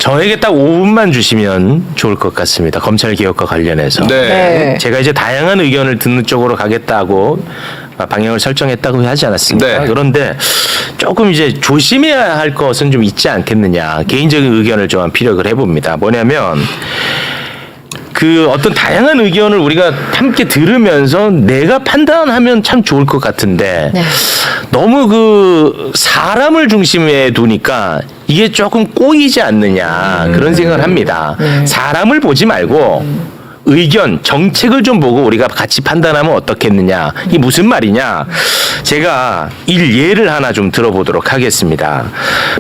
저에게 딱 5분만 주시면 좋을 것 같습니다. 검찰 개혁과 관련해서. 네. 제가 이제 다양한 의견을 듣는 쪽으로 가겠다고 방향을 설정했다고 하지 않았습니까? 네. 그런데 조금 이제 조심해야 할 것은 좀 있지 않겠느냐. 개인적인 의견을 좀 피력을 해봅니다. 뭐냐면 그 어떤 다양한 의견을 우리가 함께 들으면서 내가 판단하면 참 좋을 것 같은데 네. 너무 그 사람을 중심에 두니까 이게 조금 꼬이지 않느냐 그런 생각을 합니다. 사람을 보지 말고 의견, 정책을 좀 보고 우리가 같이 판단하면 어떻겠느냐. 이게 무슨 말이냐. 제가 예를 하나 좀 들어보도록 하겠습니다.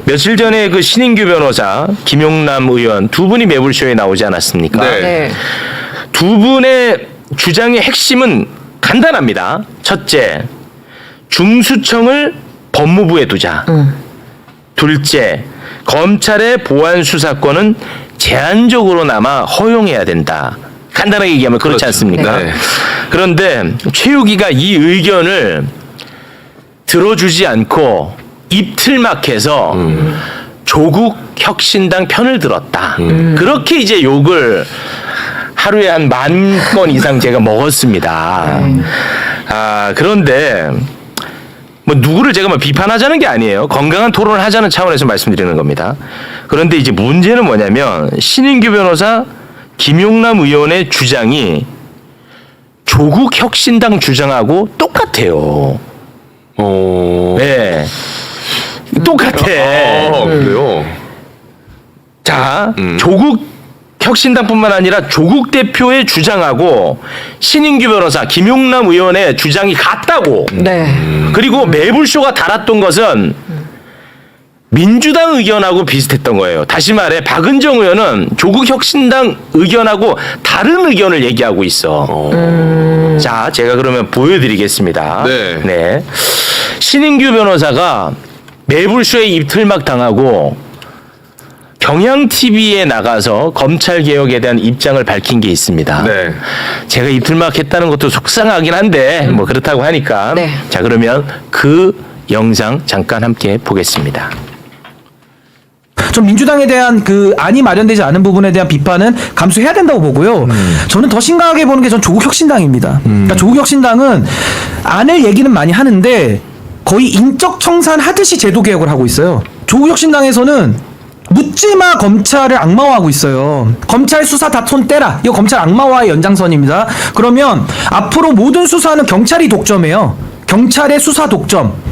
며칠 전에 그 신인규 변호사, 김용남 의원 두 분이 매불쇼에 나오지 않았습니까? 네. 네. 두 분의 주장의 핵심은 간단합니다. 첫째, 중수청을 법무부에 두자. 둘째, 검찰의 보안 수사권은 제한적으로나마 허용해야 된다. 간단하게 얘기하면 그렇지 그렇죠. 않습니까? 네. 그런데 최욱이가 이 의견을 들어주지 않고 입틀막해서 조국 혁신당 편을 들었다. 그렇게 이제 욕을 하루에 한 10,000건 이상 제가 먹었습니다. 그런데 뭐 누구를 제가 뭐 비판하자는 게 아니에요. 건강한 토론을 하자는 차원에서 말씀드리는 겁니다. 그런데 이제 문제는 뭐냐면 신인규 변호사, 김용남 의원의 주장이 조국 혁신당 주장하고 똑같아요. 네. 똑같아. 그래요? 자, 조국 혁신당뿐만 아니라 조국 대표의 주장하고 신인규 변호사, 김용남 의원의 주장이 같다고. 네. 그리고 매불쇼가 달았던 것은 민주당 의견하고 비슷했던 거예요. 다시 말해 박은정 의원은 조국 혁신당 의견하고 다른 의견을 얘기하고 있어. 자, 제가 그러면 보여드리겠습니다. 네. 신인규 변호사가 매불쇼에 입틀막 당하고 경향TV에 나가서 검찰 개혁에 대한 입장을 밝힌 게 있습니다. 네. 제가 입틀막 했다는 것도 속상하긴 한데 뭐 그렇다고 하니까 네. 자, 그러면 그 영상 잠깐 함께 보겠습니다. 좀 민주당에 대한 그 안이 마련되지 않은 부분에 대한 비판은 감수해야 된다고 보고요. 저는 더 심각하게 보는 게 전 조국 혁신당입니다. 그러니까 조국 혁신당은 안을 얘기는 많이 하는데 거의 인적 청산하듯이 제도 개혁을 하고 있어요. 조국 혁신당에서는 묻지마 검찰을 악마화하고 있어요. 검찰 수사 다 손 떼라. 이거 검찰 악마화의 연장선입니다. 그러면 앞으로 모든 수사는 경찰이 독점해요. 경찰의 수사 독점.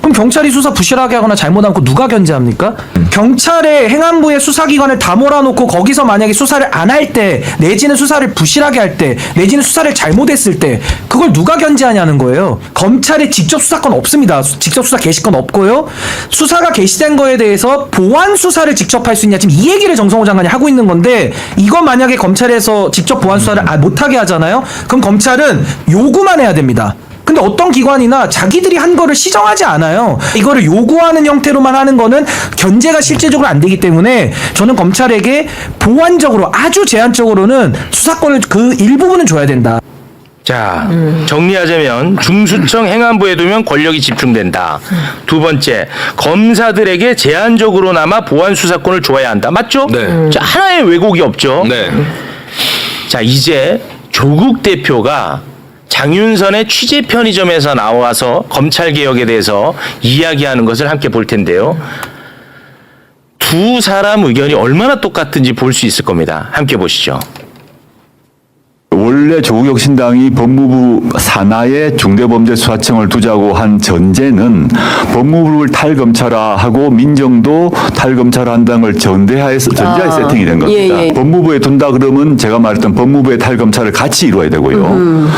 그럼 경찰이 수사 부실하게 하거나 잘못한 거 누가 견제합니까? 경찰의 행안부의 수사기관을 다 몰아놓고 거기서 만약에 수사를 안 할 때 내지는 수사를 부실하게 할 때 내지는 수사를 잘못했을 때 그걸 누가 견제하냐는 거예요. 검찰에 직접 수사권 없습니다. 직접 수사 개시권 없고요. 수사가 개시된 거에 대해서 보완 수사를 직접 할 수 있냐 지금 이 얘기를 정성호 장관이 하고 있는 건데 이거 만약에 검찰에서 직접 보완 수사를 못하게 하잖아요. 그럼 검찰은 요구만 해야 됩니다. 근데 어떤 기관이나 자기들이 한 거를 시정하지 않아요. 이거를 요구하는 형태로만 하는 거는 견제가 실질적으로 안 되기 때문에 저는 검찰에게 보완적으로 아주 제한적으로는 수사권을 그 일부분은 줘야 된다. 자, 정리하자면 중수청 행안부에 두면 권력이 집중된다. 두 번째, 검사들에게 제한적으로나마 보안 수사권을 줘야 한다. 맞죠? 네. 자, 하나의 왜곡이 없죠. 네. 자, 이제 조국 대표가 장윤선의 취재 편의점에서 나와서 검찰 개혁에 대해서 이야기하는 것을 함께 볼 텐데요. 두 사람 의견이 얼마나 똑같은지 볼 수 있을 겁니다. 함께 보시죠. 원래 조국 혁신당이 법무부 산하에 중대범죄수사청을 두자고 한 전제는 법무부를 탈검찰화하고 민정도 탈검찰화한다는 걸 전제하에 세팅이 된 겁니다. 예. 법무부에 둔다 그러면 제가 말했던 법무부의 탈검찰을 같이 이루어야 되고요.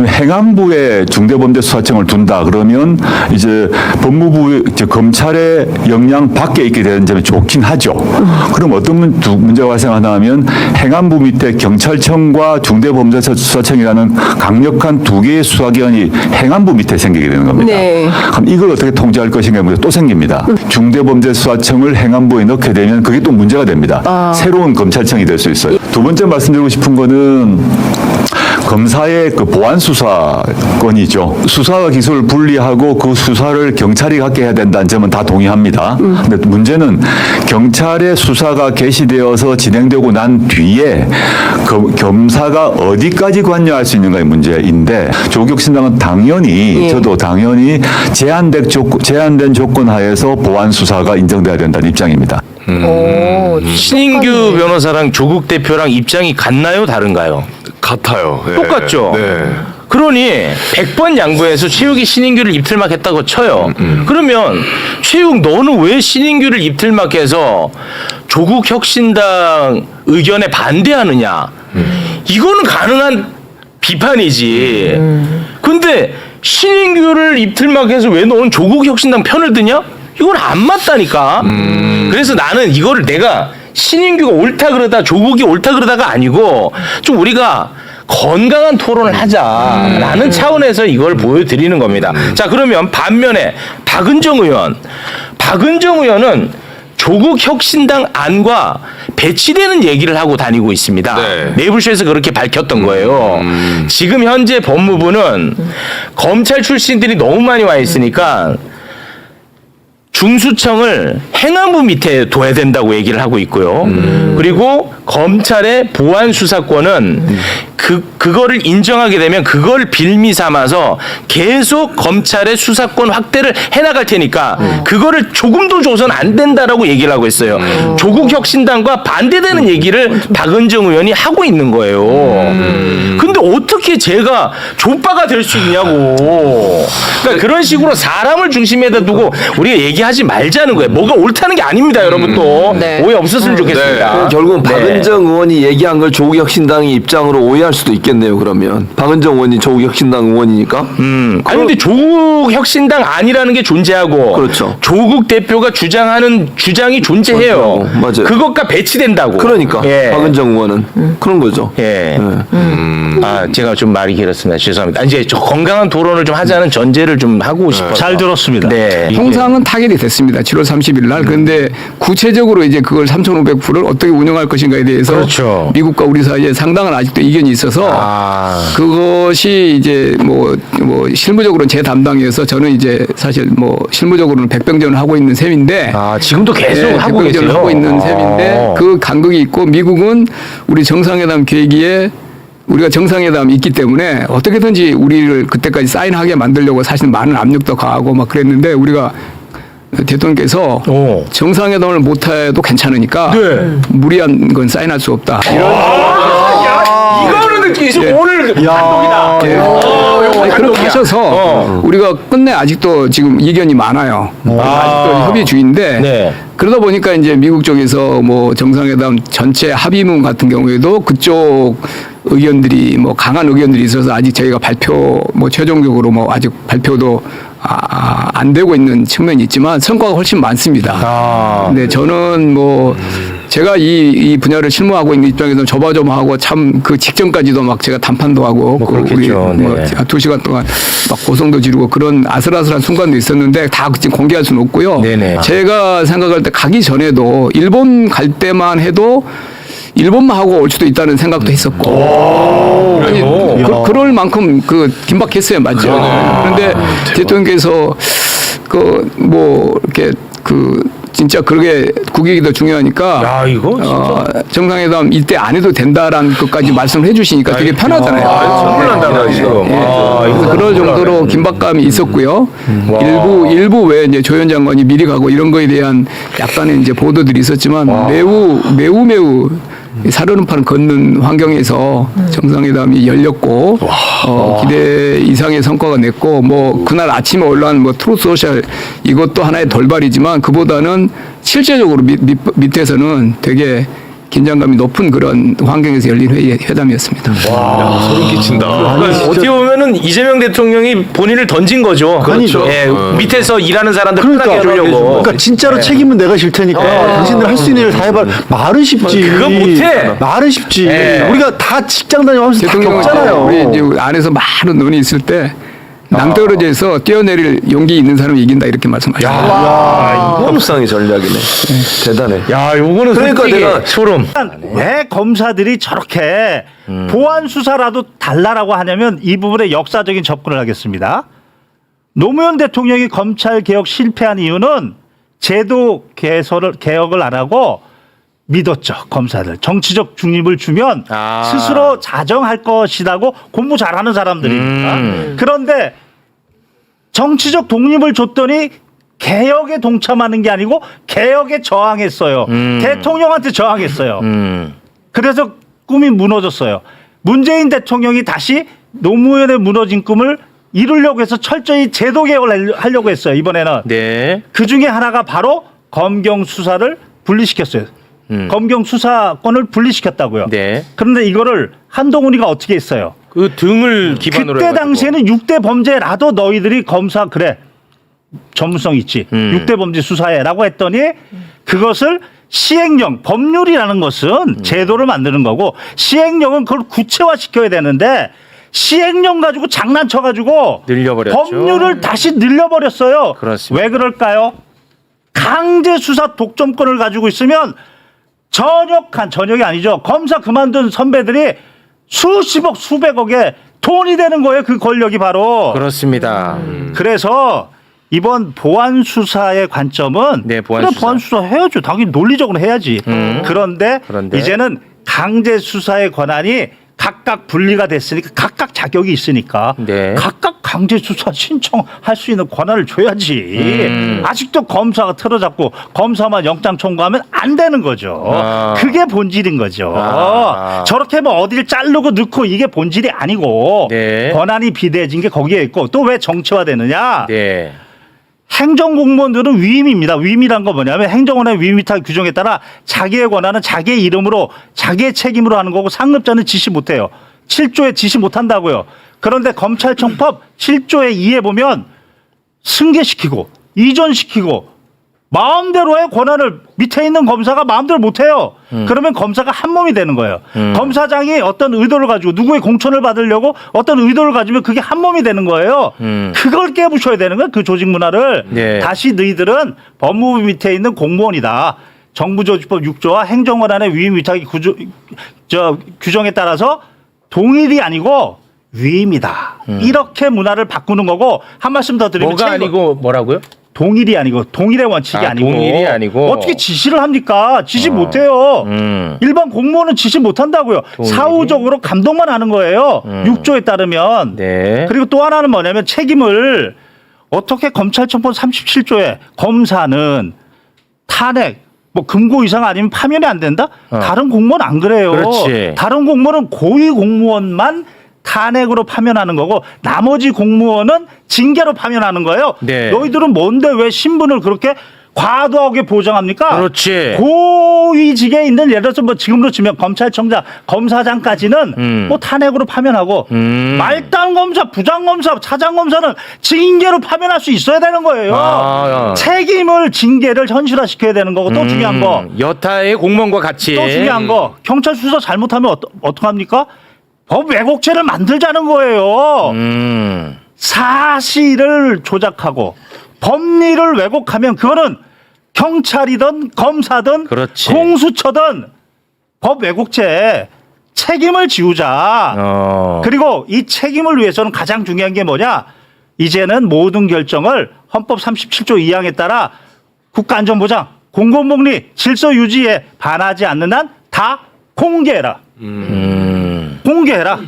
행안부에 중대범죄수사청을 둔다 그러면 이제 법무부 이제 검찰의 역량 밖에 있게 되는 점이 좋긴 하죠. 그럼 어떤 문제가 발생하냐면 행안부 밑에 경찰청과 중대범죄수사청이라는 강력한 두 개의 수사기관이 행안부 밑에 생기게 되는 겁니다. 네. 그럼 이걸 어떻게 통제할 것인가 문제 또 생깁니다. 중대범죄수사청을 행안부에 넣게 되면 그게 또 문제가 됩니다. 새로운 검찰청이 될 수 있어요. 두 번째 말씀드리고 싶은 거는 검사의 그 보안 수사권이죠. 수사와 기소를 분리하고 그 수사를 경찰이 갖게 해야 된다는 점은 다 동의합니다. 근데 문제는 경찰의 수사가 개시되어서 진행되고 난 뒤에 검사가 어디까지 관여할 수 있는가의 문제인데 조국혁신당은 당연히 저도 당연히 제한된 조건 하에서 보안 수사가 인정돼야 된다는 입장입니다. 신인규 변호사랑 조국 대표랑 입장이 같나요? 다른가요? 같아요. 예. 똑같죠? 네. 그러니 100번 양보해서 최욱이 신인규를 입틀막 했다고 쳐요. 그러면 최욱 너는 왜 신인규를 입틀막 해서 조국 혁신당 의견에 반대하느냐? 이거는 가능한 비판이지. 근데 신인규를 입틀막 해서 왜 너는 조국 혁신당 편을 드냐? 이건 안 맞다니까. 그래서 나는 이거를 내가 신인규가 옳다 그러다 조국이 옳다 그러다가 아니고 좀 우리가 건강한 토론을 하자라는 차원에서 이걸 보여드리는 겁니다. 자, 그러면 반면에 박은정 의원은 조국 혁신당 안과 배치되는 얘기를 하고 다니고 있습니다. 네. 매불쇼에서 그렇게 밝혔던 거예요. 지금 현재 법무부는 검찰 출신들이 너무 많이 와 있으니까 중수청을 행안부 밑에 둬야 된다고 얘기를 하고 있고요. 그리고 검찰의 보안 수사권은 그거를 인정하게 되면 그걸 빌미 삼아서 계속 검찰의 수사권 확대를 해나갈 테니까 그거를 조금도 줘선 안 된다라고 얘기를 하고 있어요. 조국 혁신당과 반대되는 얘기를 박은정 의원이 하고 있는 거예요. 근데 어떻게 제가 족바가 될 수 있냐고. 그러니까 그런 식으로 사람을 중심에다 두고 우리가 얘기하지 말자는 거예요. 뭐가 옳다는 게 아닙니다, 여러분 또. 네. 오해 없었으면 좋겠습니다. 결국은 네. 박은정 의원이 얘기한 걸 조국혁신당의 입장으로 오해할 수도 있겠네요. 그러면 박은정 의원이 조국혁신당 의원이니까. 아니 근데 조국 혁신당 아니라는 게 존재하고 그렇죠. 조국 대표가 주장하는 주장이 존재해요. 맞아요. 그것과 배치된다고. 그러니까 예. 박은정 의원은 그런 거죠. 예. 네. 아 제가 좀 말이 길었습니다. 죄송합니다. 이제 저 건강한 토론을 좀 하자는 전제를 좀 하고 싶어서. 잘 들었습니다. 네. 통상은 타결이 됐습니다. 7월 30일 날. 그런데 구체적으로 이제 그걸 3,500%를 어떻게 운영할 것인가에 대해서 그렇죠. 미국과 우리 사이에 상당한 아직도 이견이 있어서 그것이 이제 뭐 실무적으로는 제 담당이어서 저는 이제 사실 뭐 실무적으로는 백병전을 하고 있는 셈인데 지금도 계속 네, 하고 백병전을 계세요. 하고 있는 셈인데 그 간극이 있고 미국은 우리 정상회담 계기에 우리가 정상회담이 있기 때문에 어떻게든지 우리를 그때까지 사인하게 만들려고 사실 많은 압력도 가하고 막 그랬는데 우리가 대통령께서 정상회담을 못해도 괜찮으니까 무리한 건 사인할 수 없다. 이거는 오늘 감동이다. 아니, 그렇게 하셔서 우리가 끝내 아직도 지금 이견이 많아요. 아직도 협의 중인데 네. 그러다 보니까 이제 미국 쪽에서 뭐 정상회담 전체 합의문 같은 경우에도 그쪽 의견들이 뭐 강한 의견들이 있어서 아직 저희가 발표 뭐 최종적으로 뭐 아직 발표도 안 되고 있는 측면이 있지만 성과가 훨씬 많습니다. 근데 저는 뭐 제가 이 분야를 실무하고 있는 입장에서 조마조마하고 참 그 직전까지도 막 제가 담판도 하고 뭐 우리 그렇겠죠. 네. 뭐 2시간 동안 막 고성도 지르고 그런 아슬아슬한 순간도 있었는데 다 지금 공개할 수는 없고요. 네네. 제가 생각할 때 가기 전에도 일본 갈 때만 해도 일본만 하고 올 수도 있다는 생각도 했었고 아니 그럴 만큼 그 긴박했어요, 맞죠? 그런데 대통령께서 그 뭐 이렇게 그 진짜 그러게 국익이 더 중요하니까 야, 이거 진짜. 정상회담 이때 안 해도 된다라는 것까지 말씀을 해주시니까 되게 편하잖아요. 선물 난다 지금. 그래서 그럴 정도로 긴박감이 있었고요. 일부 외에 이제 조 현 장관이 미리 가고 이런 거에 대한 약간의 이제 보도들이 있었지만 매우 살얼음판을 걷는 환경에서 정상회담이 열렸고 기대 이상의 성과가 냈고 뭐 그날 아침에 올라온 뭐 트루스 소셜 이것도 하나의 돌발이지만 그보다는 실제적으로 밑에서는 되게 긴장감이 높은 그런 환경에서 열린 회담이었습니다. 소름 끼친다. 그러니까 어떻게 보면은 이재명 대통령이 본인을 던진 거죠. 그렇죠. 예, 밑에서 일하는 사람들 편하게 해주려고. 그러니까 진짜로 책임은 내가 질 테니까 당신들 할 수 있는 일을 다 해봐. 말은 쉽지. 그거 못해. 말은 쉽지. 예. 우리가 다 직장 다니면서 다 대통령은 겪잖아요. 우리 이제 안에서 많은 논의 있을 때 낭떠러지에서 뛰어내릴 용기 있는 사람이 이긴다 이렇게 말씀하셨습니다. 협상의 전략이네. 대단해. 야, 요거는 그러니까 솔직히 내가 소름. 왜 검사들이 저렇게 보안 수사라도 달라라고 하냐면 이 부분에 역사적인 접근을 하겠습니다. 노무현 대통령이 검찰 개혁 실패한 이유는 제도 개혁을 안 하고 믿었죠. 검사들 정치적 중립을 주면 스스로 자정할 것이라고 공부 잘하는 사람들이니까. 그런데 정치적 독립을 줬더니 개혁에 동참하는 게 아니고 개혁에 저항했어요. 대통령한테 저항했어요. 그래서 꿈이 무너졌어요. 문재인 대통령이 다시 노무현의 무너진 꿈을 이루려고 해서 철저히 제도 개혁을 하려고 했어요. 이번에는. 네. 그 중에 하나가 바로 검경 수사를 분리시켰어요. 검경 수사권을 분리시켰다고요. 네. 그런데 이거를 한동훈이가 어떻게 했어요? 그 등을 기반으로 그때 해가지고. 당시에는 6대 범죄라도 너희들이 검사 그래 전문성 있지 6대 범죄 수사해라고 했더니 그것을 시행령 법률이라는 것은 제도를 만드는 거고 시행령은 그걸 구체화시켜야 되는데 시행령 가지고 장난쳐가지고 늘려버렸죠. 법률을 다시 늘려버렸어요. 그렇습니다. 왜 그럴까요? 강제 수사 독점권을 가지고 있으면 전역이 아니죠. 검사 그만둔 선배들이 수십억 수백억의 돈이 되는 거예요. 그 권력이 바로. 그렇습니다. 그래서 이번 보안 수사의 관점은 네, 보안 그래, 수사. 보안 수사 해야죠. 당연히 논리적으로 해야지. 그런데 이제는 강제 수사의 권한이 각각 분리가 됐으니까 각각 자격이 있으니까 네. 각각 강제 수사 신청할 수 있는 권한을 줘야지. 아직도 검사가 틀어잡고 검사만 영장 청구하면 안 되는 거죠. 그게 본질인 거죠. 저렇게 뭐 어디를 자르고 넣고 이게 본질이 아니고 네. 권한이 비대해진 게 거기에 있고 또 왜 정치화되느냐? 네. 행정공무원들은 위임입니다. 위임이란 건 뭐냐면 행정원의 위임 위탁 규정에 따라 자기의 권한은 자기의 이름으로 자기의 책임으로 하는 거고 상급자는 지시 못해요. 7조에 지시 못한다고요. 그런데 검찰청법 7조에 2에 보면 승계시키고 이전시키고 마음대로의 권한을 밑에 있는 검사가 마음대로 못해요. 그러면 검사가 한 몸이 되는 거예요. 검사장이 어떤 의도를 가지고 누구의 공천을 받으려고 어떤 의도를 가지면 그게 한 몸이 되는 거예요. 그걸 깨부셔야 되는 거예요. 그 조직 문화를. 네. 다시 너희들은 법무부 밑에 있는 공무원이다. 정부조직법 6조와 행정권한의 위임 위탁의 규정에 따라서 동일이 아니고 위임이다. 이렇게 문화를 바꾸는 거고 한 말씀 더 드리면 뭐가 아니고 뭐라고요? 동일이 아니고 동일의 원칙이 아니고 동일이 아니고 어떻게 지시를 합니까? 지시 못해요. 일반 공무원은 지시 못한다고요. 동일이? 사후적으로 감독만 하는 거예요. 6조에 따르면. 네. 그리고 또 하나는 뭐냐면 책임을 어떻게 검찰청법 37조에 검사는 탄핵 뭐 금고 이상 아니면 파면이 안 된다? 다른 공무원 안 그래요. 그렇지. 다른 공무원은 고위 공무원만 탄핵으로 파면하는 거고 나머지 공무원은 징계로 파면하는 거예요. 네. 너희들은 뭔데 왜 신분을 그렇게 과도하게 보장합니까? 그렇지. 고위직에 있는 예를 들어서 뭐 지금으로 치면 검찰청장, 검사장까지는 뭐 탄핵으로 파면하고 말단 검사, 부장 검사, 차장 검사는 징계로 파면할 수 있어야 되는 거예요. 책임을 징계를 현실화시켜야 되는 거고 또 중요한 거. 여타의 공무원과 같이. 또 중요한 거. 경찰 수사 잘못하면 어떡합니까? 법 왜곡죄를 만들자는 거예요. 사실을 조작하고 법리를 왜곡하면 그거는 경찰이든 검사든 그렇지. 공수처든 법 왜곡죄 책임을 지우자. 그리고 이 책임을 위해서는 가장 중요한 게 뭐냐? 이제는 모든 결정을 헌법 37조 2항에 따라 국가안전보장, 공공복리, 질서 유지에 반하지 않는 한 다 공개해라. 공개해라.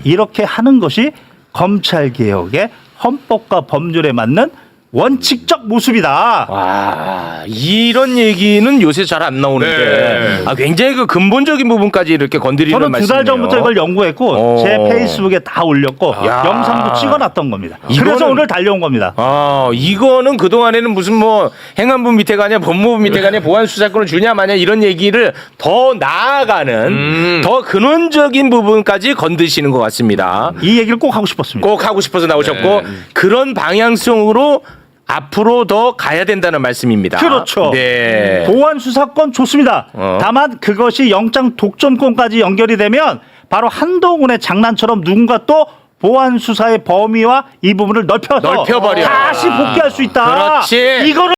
이렇게 하는 것이 검찰개혁의 헌법과 법률에 맞는 원칙적 모습이다. 와, 이런 얘기는 요새 잘 안 나오는데 굉장히 그 근본적인 부분까지 이렇게 건드리는 저는 두 말씀이네요. 달 전부터 이걸 연구했고 제 페이스북에 다 올렸고 영상도 찍어놨던 겁니다. 그래서 오늘 달려온 겁니다. 이거는 그동안에는 무슨 뭐 행안부 밑에 가냐 법무부 밑에 가냐 보안수사권을 주냐 마냐 이런 얘기를 더 나아가는 더 근원적인 부분까지 건드시는 것 같습니다. 이 얘기를 꼭 하고 싶었습니다. 꼭 하고 싶어서 나오셨고 그런 방향성으로 앞으로 더 가야 된다는 말씀입니다. 그렇죠. 네. 보안 수사권 좋습니다. 다만 그것이 영장 독점권까지 연결이 되면 바로 한동훈의 장난처럼 누군가 또 보안 수사의 범위와 이 부분을 넓혀서 넓혀버려. 다시 복귀할 수 있다. 그렇지. 이거를